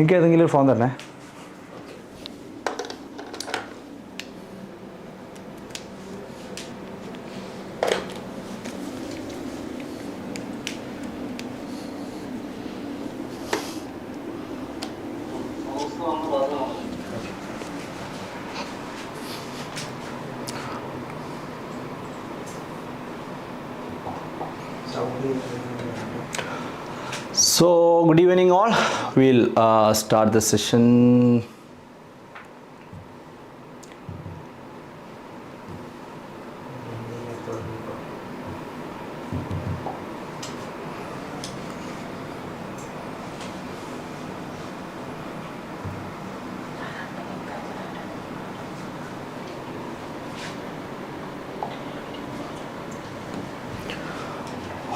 എനിക്ക് ഏതെങ്കിലും ഒരു ഫോൺ തരണേ. So, good evening all. We'll start the session.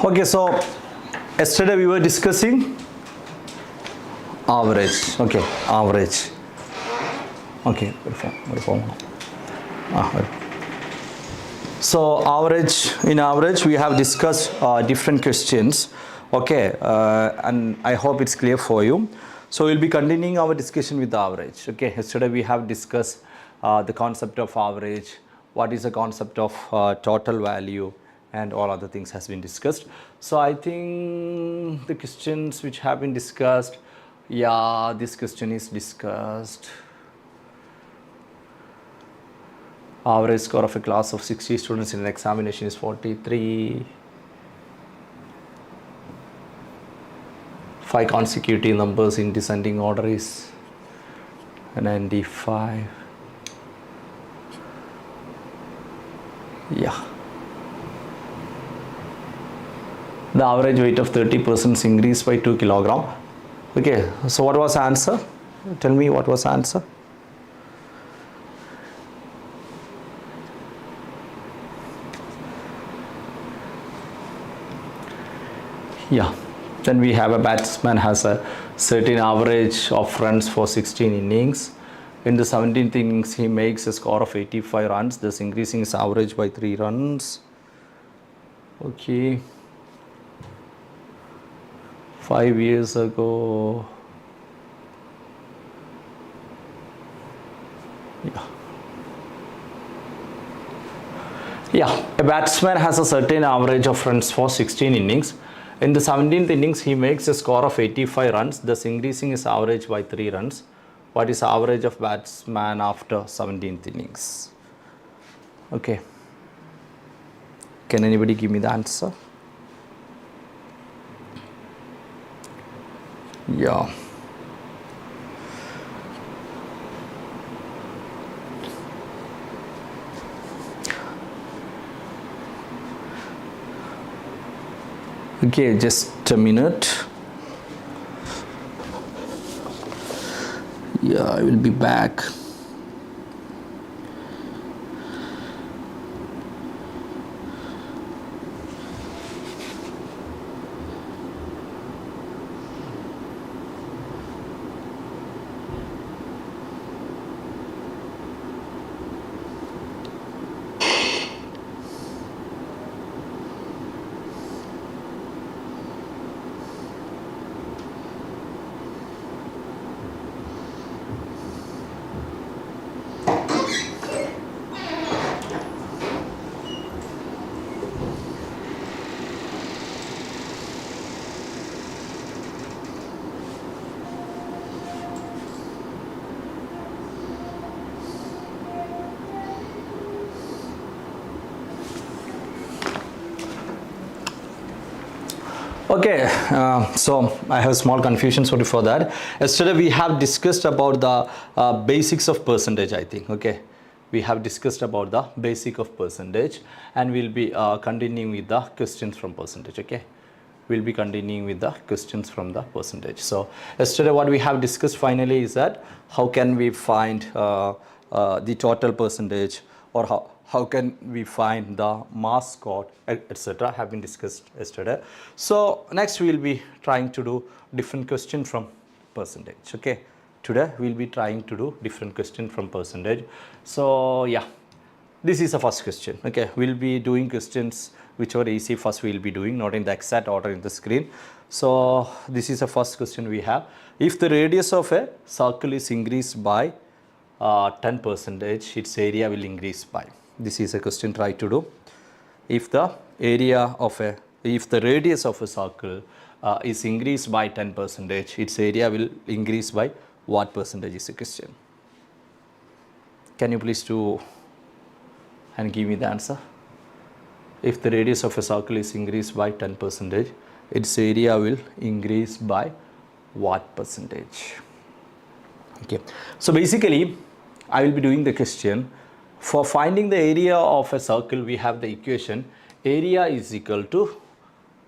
Okay, so yesterday we were discussing average. Okay, average. Okay, so in average we have discussed different questions. Okay, and I hope it's clear for you. So we'll be continuing our discussion with the average. Okay, yesterday we have discussed the concept of average, what is the concept of total value, and all other things has been discussed. So I think the questions which have been discussed, yeah, this question is discussed. Average score of a class of 60 students in an examination is 43. 5 consecutive numbers in descending order is 95. Yeah. The average weight of 30% increased by 2 kilogram. Okay, so what was the answer? Tell me what was the answer? Yeah, then we have a batsman has a certain average of runs for 16 innings. In the 17th innings, he makes a score of 85 runs, thus increasing his average by 3 runs. Okay. 5 years ago, yeah, a batsman has a certain average of runs for 16 innings. In the 17th innings, he makes a score of 85 runs, thus increasing his average by 3 runs. What is the average of batsman after 17th innings? Okay. Can anybody give me the answer? Yeah. Okay, just a minute. Yeah, I will be back. Okay, so I have small confusion, sorry for that. Yesterday we have discussed about the basics of percentage, I think. Okay, we have discussed about the basic of percentage, and we'll be continuing with the questions from percentage. Okay, we'll be continuing with the questions from the percentage. So yesterday what we have discussed finally is that how can we find the total percentage, or how can we find the mass score, etc. have been discussed yesterday. So next we will be trying to do different question from percentage. Okay, today we will be trying to do different question from percentage. So yeah, this is the first question. Okay, we'll be doing questions whichever easy first we will be doing, not in the exact order in the screen. So this is the first question we have. If the radius of a circle is increased by 10%, its area will increase by. This is a question try to do. If the radius of a circle is increased by 10%, its area will increase by what percentage is a question. Can you please do and give me the answer? If the radius of a circle is increased by 10%, its area will increase by what percentage? Okay. So basically, I will be doing the question. For finding the area of a circle, we have the equation area is equal to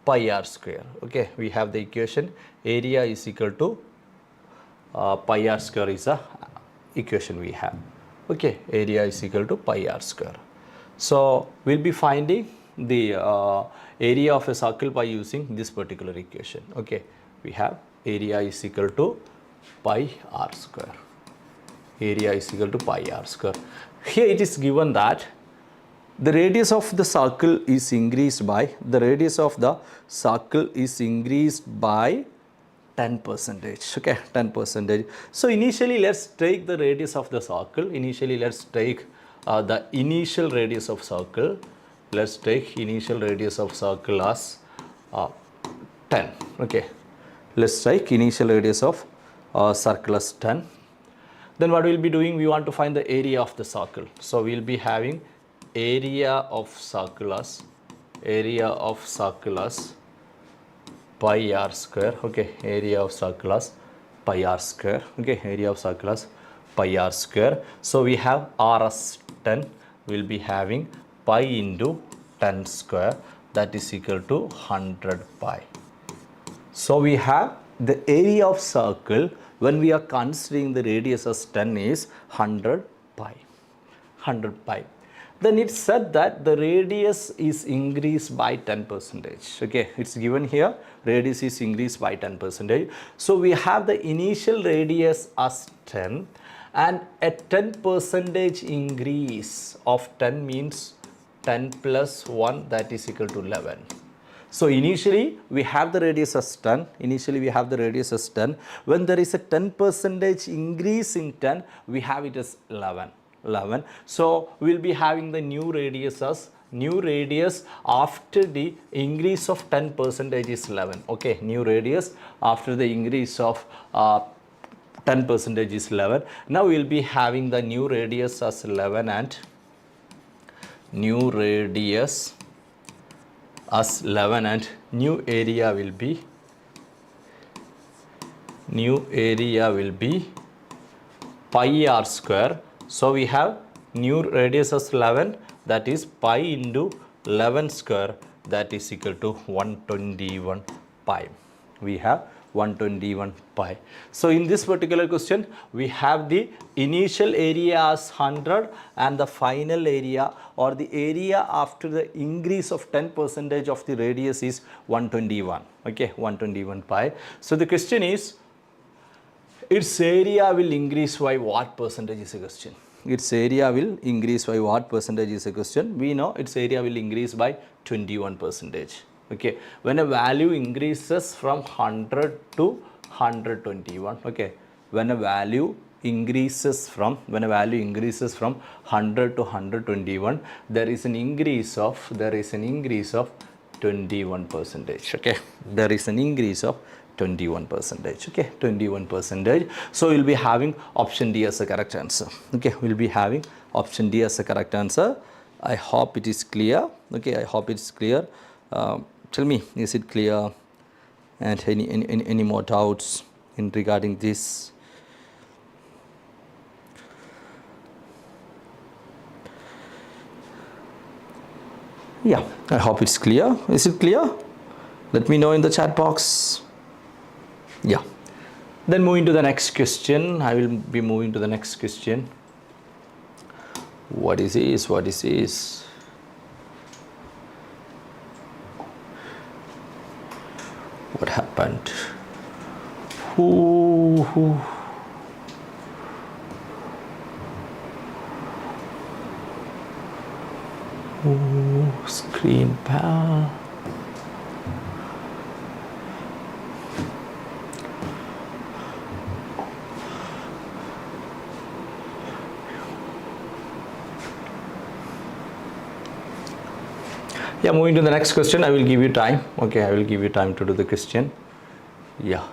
pi r square. Okay, we have the equation area is equal to pi r square is a equation we have. Okay, area is equal to pi r square. So we'll be finding the area of a circle by using this particular equation. Okay, we have area is equal to pi r square. Area is equal to pi r square. Here it is given that the radius of the circle is increased by 10%. Okay, 10%. So initially let's take the radius of the circle. Initially let's take the initial radius of circle. Let's take initial radius of circle as 10. Okay, let's take initial radius of circle as 10. Then what we'll be doing, we want to find the area of the circle. So we'll be having area of circle as pi r square. Okay, area of circle as pi r square. Okay, area of circle as pi r square. So we have r as 10. We'll be having pi into 10 square, that is equal to 100 pi. So we have the area of circle when we are considering the radius as 10 is 100 pi. 100 pi. Then it said that the radius is increased by 10%. Okay, it's given here radius is increased by 10%. So we have the initial radius as 10 and a 10% increase of 10 means 10 plus 1, that is equal to 11. So initially we have the radius as 10. When there is a 10% increase in 10, we have it as 11. So we'll be having the new radius as after the increase of 10% is 11. Okay, new radius after the increase of 10% is 11. Now we'll be having the new radius as 11 and new radius as 11 and new area will be pi r square. So we have new radius as 11, that is pi into 11 square, that is equal to 121 pi. We have 121 pi. So in this particular question, we have the initial area as 100 and the final area or the area after the increase of 10% of the radius is 121. Okay, 121 pi. So the question is, its area will increase by what percentage is a question. Its area will increase by what percentage is a question. We know its area will increase by 21%. Okay, when a value increases from 100 to 121. Okay, when a value increases from 100 to 121, there is an increase of 21%. Okay, there is an increase of 21%. Okay, 21%. So we'll be having option D as a correct answer. Okay, we'll be having option D as a correct answer. I hope it is clear. Okay, I hope it's clear. Tell me, is it clear? And any more doubts in regarding this? Yeah, I hope it's clear. Is it clear? Let me know in the chat box. Yeah. Then moving to the next question. I will be moving to the next question. What is this? What is this? What happened? Who? Screen pal. Yeah, moving to the next question. I will give you time. Okay, I will give you time to do the question. Yeah.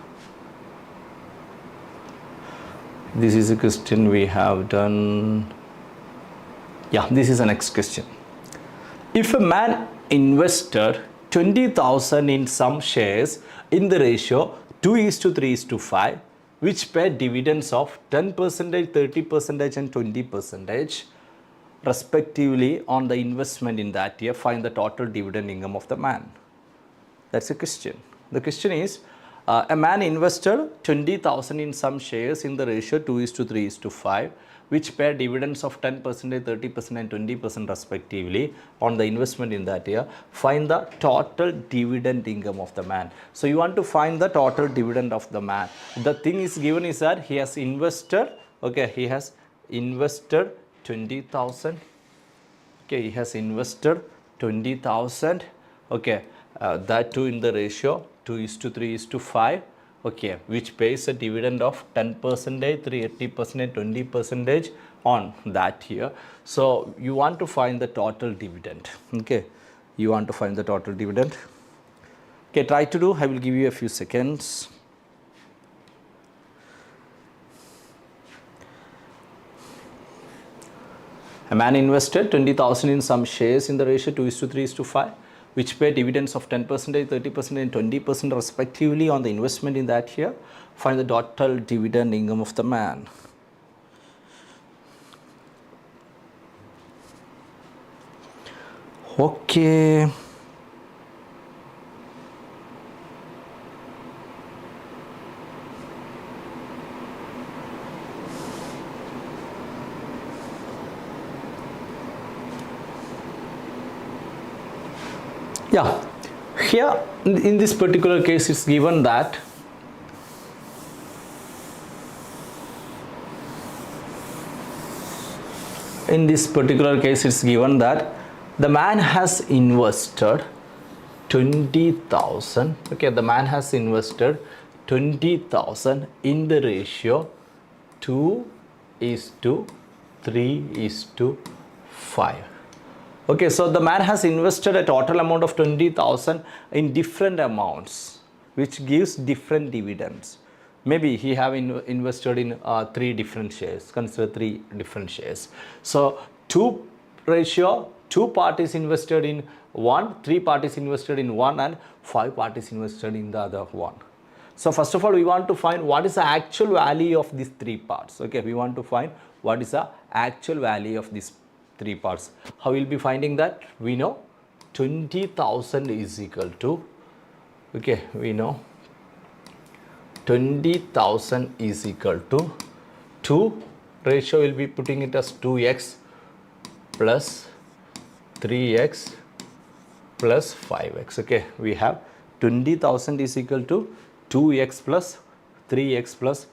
This is a question we have done. Yeah, this is the next question. If a man invested 20,000 in some shares in the ratio 2:3:5, which pay dividends of 10%, 30%, and 20%, respectively on the investment in that year, find the total dividend income of the man. That's a question. The question is, a man invested 20,000 in some shares in the ratio 2:3:5, which pay dividends of 10%, 30%, and 20% respectively on the investment in that year. Find the total dividend income of the man. So you want to find the total dividend of the man. The thing is given is that he has invested, okay, he has invested 20,000. Okay, he has invested 20,000. Okay, that too in the ratio 2:3:5. Okay, which pays a dividend of 10%, 30%, and 20% on that year. So you want to find the total dividend. Okay, you want to find the total dividend. Okay, try to do. I will give you a few seconds. A man invested 20,000 in some shares in the ratio 2:3:5, which pay dividends of 10%, 30%, and 20% respectively on the investment in that year. Find the total dividend income of the man. Okay. Yeah, here in this particular case it's given that the man has invested 20,000. Okay, the man has invested 20,000 in the ratio 2:3:5. Okay, so the man has invested a total amount of 20,000 in different amounts, which gives different dividends. Maybe he have invested in 3 different shares. Consider 3 different shares. So 2 parties invested in 1, 3 parties invested in 1, and 5 parties invested in the other one. So first of all, we want to find what is the actual value of these 3 parts. Okay, we want to find what is the actual value of these 3 parts. How will be finding that? We know 20,000 is equal to, okay, we know 20,000 is equal to 2 ratio, will be putting it as 2x plus 3x plus 5x. Okay, we have 20,000 is equal to 2x plus 3x plus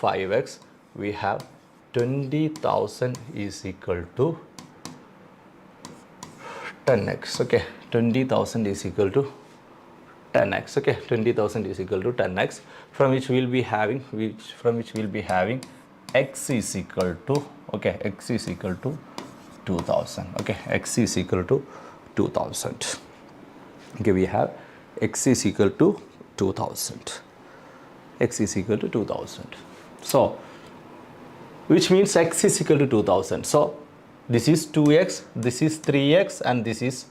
5x. We have 20,000 is equal to 10x. Okay, 20,000 is equal to 10x. Okay, 20,000 is equal to 10x, from which we will be having x is equal to, okay, x is equal to 2,000. Okay, x is equal to 2,000. Okay, we have x is equal to 2,000. X is equal to 2,000. So which means x is equal to 2,000. So this is 2x, this is 3x, and this is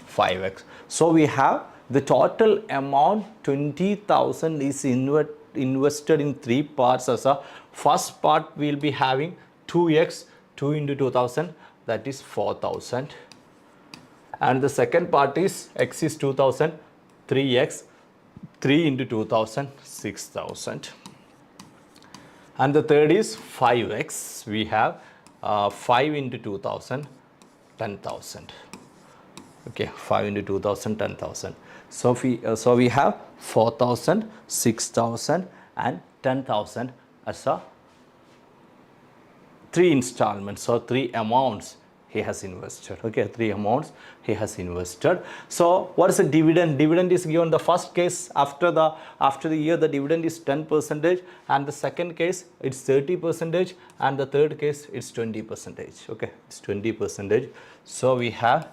5x. So we have the total amount 20,000 is invested in 3 parts. As a first part, we will be having 2x, 2 into 2,000, that is 4,000. And the second part is x is 2,000, 3x, 3 into 2,000, 6,000. And the third is 5x. We have 5 into 2,000, 10,000. Okay, 5 into 2,000, 10,000. So we have 4,000, 6,000, and 10,000 as a 3 installments or 3 amounts he has invested. Okay, 3 amounts he has invested. So what is the dividend? Dividend is given. The first case, after the year, the dividend is 10%, and the second case it's 30%, and the third case it's 20%. Okay, it's 20%. So we have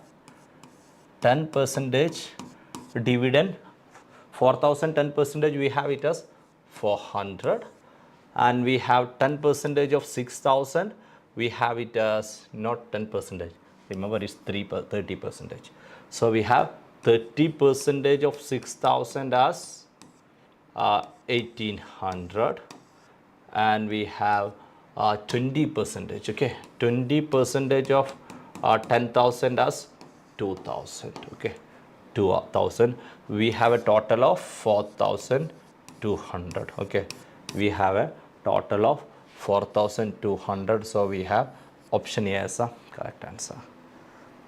10 percentage dividend. 4,000 10 percentage, we have it as 400, and we have 10 percentage of 6,000, we have it as not 10 percentage, remember it's 30 percentage. So we have 30 percentage of 6,000 as 1,800, and we have 20 percentage, okay, 20 percentage of 10,000 as 2,000, okay, 2,000. We have a total of 4,200, okay, we have a total of 4,200. So we have option A as a correct answer.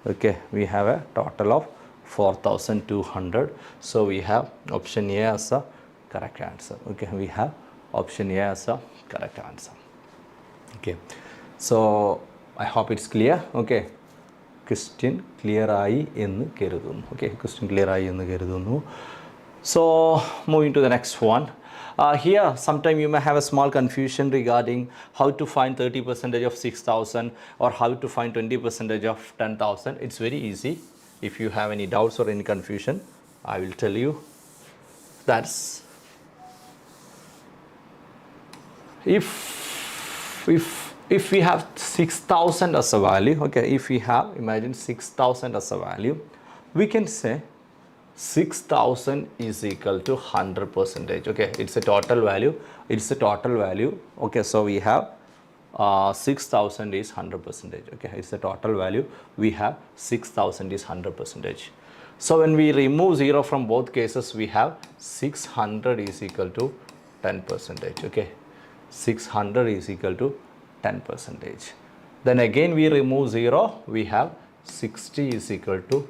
Okay, we have a total of 4,200. So we have option A as a correct answer. Okay, we have option A as a correct answer. Okay, so I hope it's clear. Okay, question clear ആയി എന്ന് കരുതുന്നു. Okay, question clear ആയി എന്ന് കരുതുന്നു. So moving to the next one. Here sometime you may have a small confusion regarding how to find 30 percentage of 6,000 or how to find 20 percentage of 10,000. It's very easy. If you have any doubts or any confusion, I will tell you. That's if we have 6,000 as a value, okay, if we have, imagine 6,000 as a value, we can say 6,000 is equal to 100 percentage. Okay, it's a total value, it's a total value. Okay, so we have 6,000 is 100 percentage. Okay, it's the total value, we have 6,000 is 100 percentage. So when we remove 0 from both cases, we have 600 is equal to 10 percentage. Okay, 600 is equal to 10 percentage. Then again we remove 0, we have 60 is equal to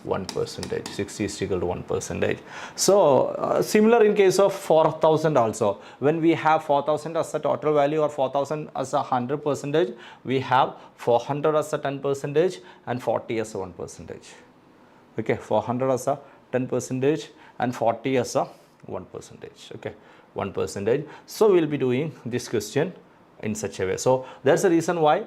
1 percentage. 60 is equal to 1 percentage. So similar in case of 4,000 also. When we have 4,000 as a total value or 4,000 as a 100 percentage, we have 400 as a 10 percentage and 40 as a 1 percentage. Okay, 400 as a 10 percentage and 40 as a 1 percentage. Okay, 1 percentage. So we'll be doing this question in such a way. So that's the reason why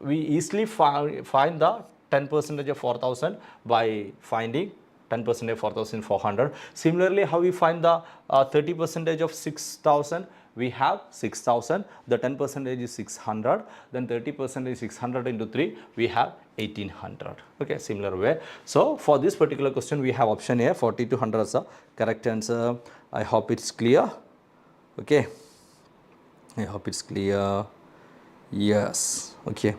we easily find the 10 percentage of 4,000 by finding 10 percentage of 4,400. Similarly, how we find the 30 percentage of 6,000? We have 6,000, the 10 percentage is 600, then 30 percentage is 600 into 3, we have 1,800. Okay, similar way. So for this particular question, we have option A, 4,200 as a correct answer. I hope it's clear. Okay, I hope it's clear. Yes. Okay.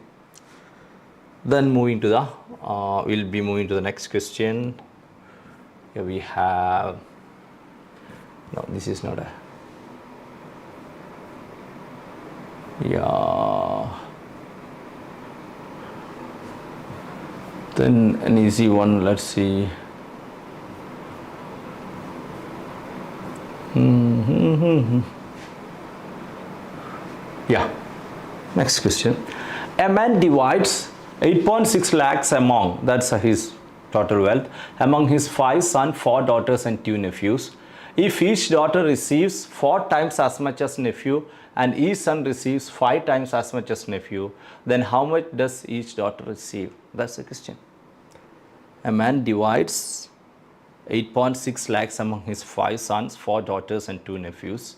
Then moving to the, we'll be moving to the next question. Here we have, no, this is not a, yeah. Then an easy one, let's see. Yeah, next question. A man divides 8.6 lakhs among, that's his total wealth, among his 5 sons, 4 daughters and 2 nephews. If each daughter receives 4 times as much as nephew and each son receives 5 times as much as nephew, then how much does each daughter receive? That's the question. A man divides 8.6 lakhs among his 5 sons, 4 daughters and 2 nephews.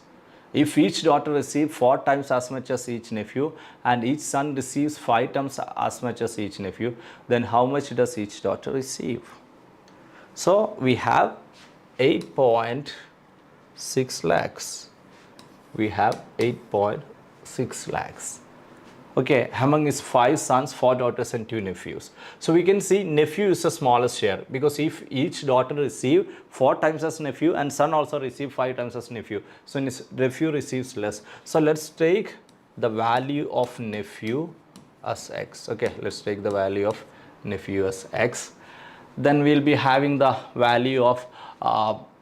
If each daughter receives 4 times as much as each nephew and each son receives 5 times as much as each nephew, then how much does each daughter receive? So we have 8.6 lakhs. We have 8.6 lakhs. Okay, among his 5 sons, 4 daughters and 2 nephews. So we can see nephew is the smallest share, because if each daughter receive 4 times as nephew and son also receive 5 times as nephew, so nephew receives less. So let's take the value of nephew as x. Okay, let's take the value of nephew as x. Then we'll be having the value of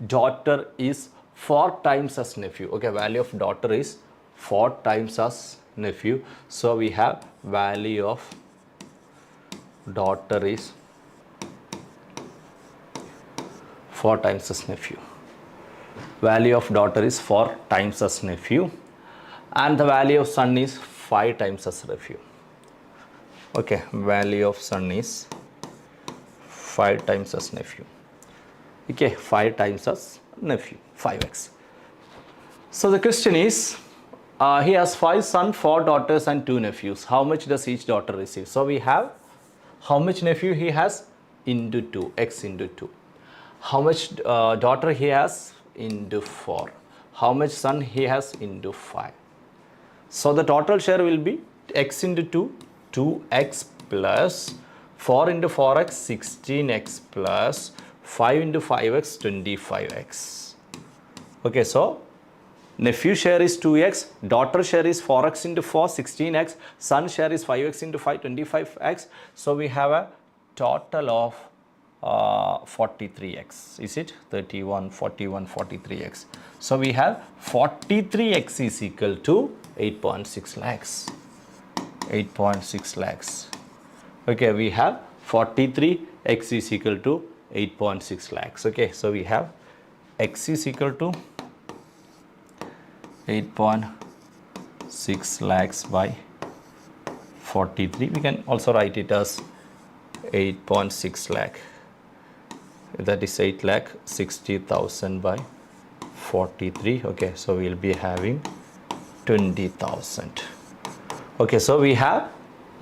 daughter is 4 times as nephew. Okay, value of daughter is 4 times as nephew. So we have value of daughter is 4 times as nephew. Value of daughter is 4 times as nephew, and the value of son is 5 times as nephew. Okay, value of son is 5 times as nephew. Okay, 5 times as nephew, 5x. So the question is, he has 5 sons, 4 daughters and 2 nephews. How much does each daughter receive? So we have how much nephew he has into 2, x into 2. How much daughter he has into 4. How much son he has into 5. So the total share will be x into 2, 2x plus 4 into 4x, 16x plus 5 into 5x, 25x. Okay, so nephew share is 2x, daughter share is 4x into 4, 16x, son share is 5x into 5, 25x. So we have a total of 43x. Is it 31, 41, 43x? So we have 43x is equal to 8.6 lakhs. 8.6 lakhs. Okay, we have 43x is equal to 8.6 lakhs. Okay, so we have x is equal to 8.6 lakhs by 43. We can also write it as 8.6 lakh. That is 8,60,000 by 43. Okay, so we will be having 20,000. Okay, so we have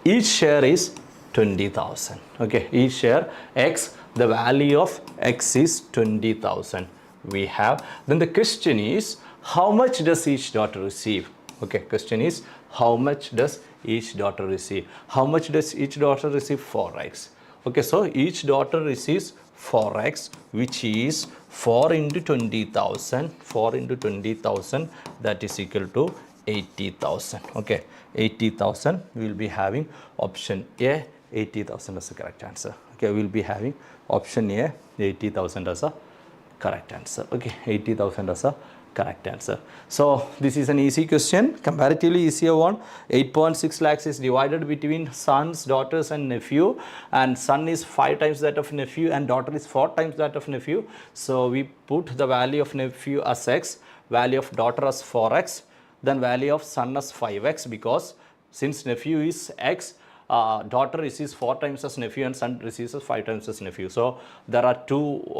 each share is 20,000. Okay, each share x, the value of x is 20,000. We have, then the question is, how much does each daughter receive? Okay, question is, how much does each daughter receive? How much does each daughter receive? 4x. Okay, so each daughter receives 4x, which is 4 into 20,000. 4 into 20,000, that is equal to 80,000. Okay, 80,000. We will be having option A, 80,000 as the correct answer. Okay, we will be having option A, 80,000 as a correct answer. Okay, 80,000 as a correct answer. So this is an easy question, comparatively easier one. 8.6 lakhs is divided between sons, daughters and nephew, and son is 5 times that of nephew and daughter is 4 times that of nephew. So we put the value of nephew as x, value of daughter as 4x, then value of son as 5x, because since nephew is x, daughter receives 4 times as nephew and son receives 5 times as nephew. So there are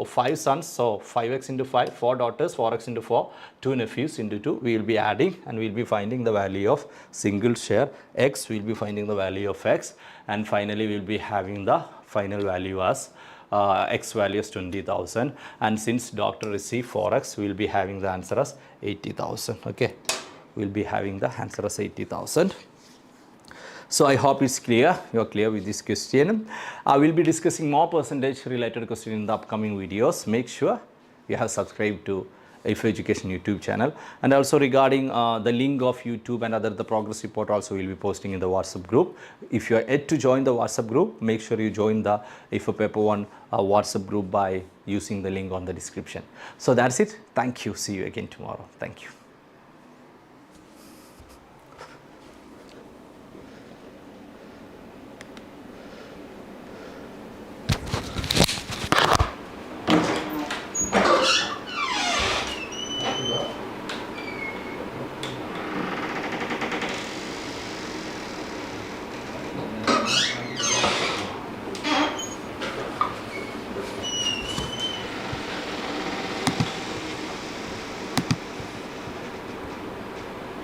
5 sons, so 5x into 5, 4 daughters, 4x into 4, 2 nephews into 2. We will be adding and we will be finding the value of single share x. We will be finding the value of x, and finally we will be having the final value as x value is 20,000, and since doctor received 4x, we will be having the answer as 80,000. Okay, we will be having the answer as 80,000. So I hope it's clear, you are clear with this question. I will be discussing more percentage related question in the upcoming videos. Make sure you have subscribed to Aifer Education YouTube channel, and also regarding the link of YouTube and other the progress report also will be posting in the WhatsApp group. If you are yet to join the WhatsApp group, make sure you join the Aifer Paper 1 WhatsApp group by using the link on the description. So that's it. Thank you. See you again tomorrow. Thank you.